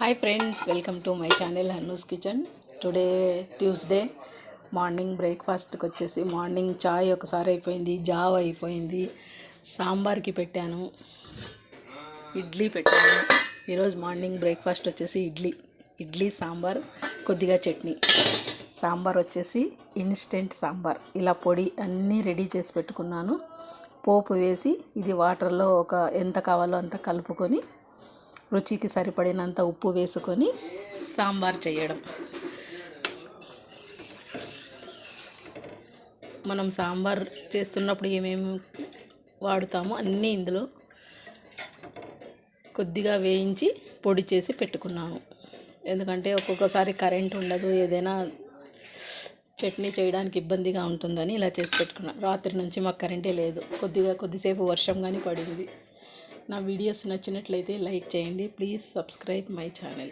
Hi friends, welcome to my channel Hannu's kitchen. Today Tuesday morning బ్రేక్ఫాస్ట్కి వచ్చేసి morning చాయ్ ఒకసారి అయిపోయింది, జావ్ అయిపోయింది, సాంబార్కి పెట్టాను, ఇడ్లీ పెట్టాను. ఈరోజు మార్నింగ్ బ్రేక్ఫాస్ట్ వచ్చేసి ఇడ్లీ సాంబార్, కొద్దిగా చట్నీ. సాంబార్ వచ్చేసి ఇన్స్టెంట్ సాంబార్, ఇలా పొడి అన్నీ రెడీ చేసి పెట్టుకున్నాను. పోపు వేసి ఇది వాటర్లో ఎంత కావాలో అంత కలుపుకొని రుచికి సరిపడినంత ఉప్పు వేసుకొని సాంబార్ చేయడం. మనం సాంబార్ చేస్తున్నప్పుడు ఏమేమి వాడుతామో అన్నీ ఇందులో కొద్దిగా వేయించి పొడి చేసి పెట్టుకున్నాను. ఎందుకంటే ఒక్కొక్కసారి కరెంట్ ఉండదు, ఏదైనా చట్నీ చేయడానికి ఇబ్బందిగా ఉంటుందని ఇలా చేసి పెట్టుకున్నాను. రాత్రి నుంచి మాకు కరెంటే లేదు, కొద్దిసేపు వర్షం కానీ పడింది. నా వీడియోస్ నచ్చినట్లయితే లైక్ చేయండి. Please subscribe my channel.